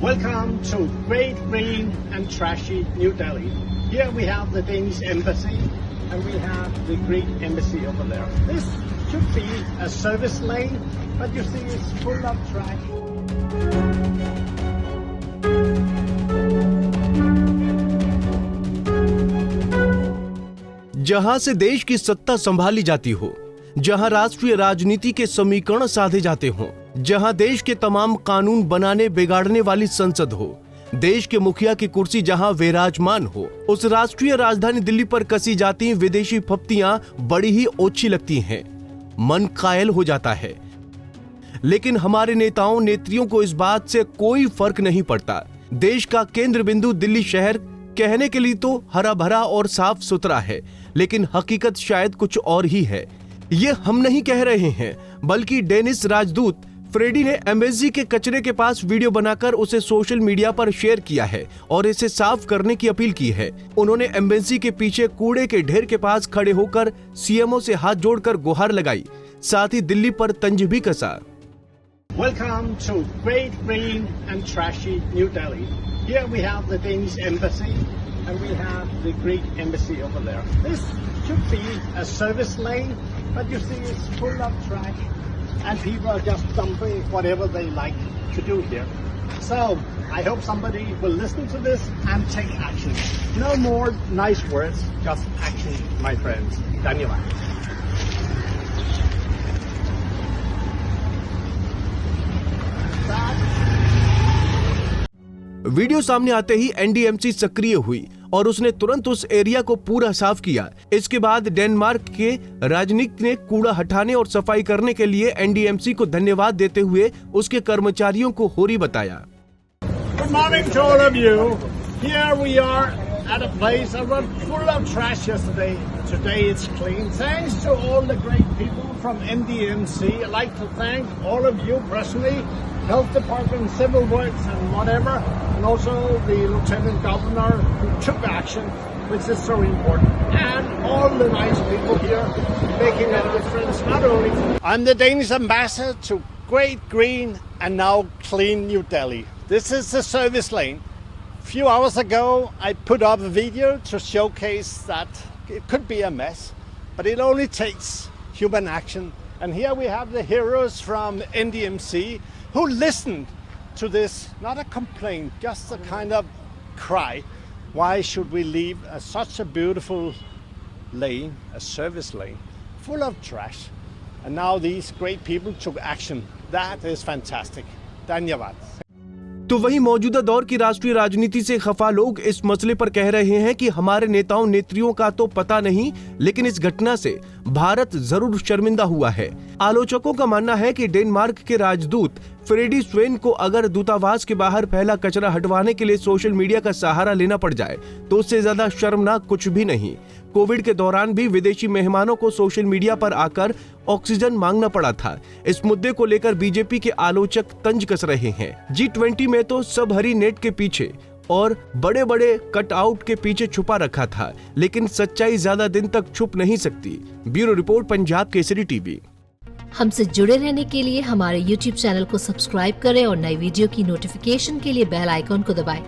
Welcome to great, green and trashy New Delhi. Here we have the Danish embassy and we have the Greek embassy over there. This should be a service lane, but you see it's full of trash. जहां से देश की सत्ता संभाली जाती हो, जहां राष्ट्रीय राजनीति के समीकरण साधे जाते हों, जहां देश के तमाम कानून बनाने बिगाड़ने वाली संसद हो, देश के मुखिया की कुर्सी जहां विराजमान हो, उस राष्ट्रीय राजधानी दिल्ली पर कसी जाती विदेशी फप्तियां बड़ी ही ओछी लगती हैं। मन कायल हो जाता है। लेकिन हमारे नेताओं नेत्रियों को इस बात से कोई फर्क नहीं पड़ता। देश का केंद्र बिंदु दिल्ली शहर कहने के लिए तो हरा भरा और साफ सुथरा है, लेकिन हकीकत शायद कुछ और ही है। ये हम नहीं कह रहे हैं, बल्कि डेनिस राजदूत फ्रेडी ने एम्बेसी के कचरे के पास वीडियो बनाकर उसे सोशल मीडिया पर शेयर किया है और इसे साफ करने की अपील की है। उन्होंने एम्बेसी के पीछे कूड़े के ढेर के पास खड़े होकर सीएमओ से हाथ जोड़कर गुहार लगाई, साथ ही दिल्ली पर तंज भी कसा। Welcome to great, green and trashy New Delhi. Here we have the Danish embassy and we have the Greek embassy over there. This should be a service lane, but you see it's full of trash and people are just dumping whatever they like to do here. So I hope somebody will listen to this and take action. No more nice words, just action, my friends. Dhanyavad. Video सामने आते ही NDMC सक्रिय हुई और उसने तुरंत उस area को पूरा साफ किया। इसके बाद डेनमार्क के राजनीतिक ने कूड़ा हटाने और सफाई करने के लिए एनडीएमसी को धन्यवाद देते हुए उसके कर्मचारियों को होरी बताया। Good morning to all of you. Here we are at a place that was full of trash yesterday. Today it's clean. Thanks to all the great people from NDMC. I'd like to thank all of you personally, Health Department, Civil Works and whatever, and also the Lieutenant Governor who took action, which is so important, and all the nice people here making a difference, not only. I'm the Danish ambassador to great, green and now clean New Delhi. This is the service lane. A few hours ago, I put up a video to showcase that it could be a mess, but it only takes human action. And here we have the heroes from NDMC who listened to this, not a complaint, just a kind of cry. Why should we leave such a beautiful lane, a service lane, full of trash? And now these great people took action. That is fantastic. Dhanyavad. तो वही मौजूदा दौर की राष्ट्रीय राजनीति से खफा लोग इस मसले पर कह रहे हैं कि हमारे नेताओं नेत्रियों का तो पता नहीं, लेकिन इस घटना से भारत जरूर शर्मिंदा हुआ है। आलोचकों का मानना है कि डेनमार्क के राजदूत फ्रेडी स्वेन को अगर दूतावास के बाहर फैला कचरा हटवाने के लिए सोशल मीडिया का सहारा लेना पड़ जाए तो उससे ज्यादा शर्मनाक कुछ भी नहीं। कोविड के दौरान भी विदेशी मेहमानों को सोशल मीडिया पर आकर ऑक्सीजन मांगना पड़ा था। इस मुद्दे को लेकर बीजेपी के आलोचक तंज कस रहे हैं। G20 में तो सब हरी नेट के पीछे और बड़े बड़े कटआउट के पीछे छुपा रखा था, लेकिन सच्चाई ज्यादा दिन तक छुप नहीं सकती। Bureau report, Punjab Kesari TV. हमसे जुड़े रहने के लिए हमारे YouTube चैनल को सब्सक्राइब करें और नई वीडियो की नोटिफिकेशन के लिए बेल आइकॉन को दबाएं।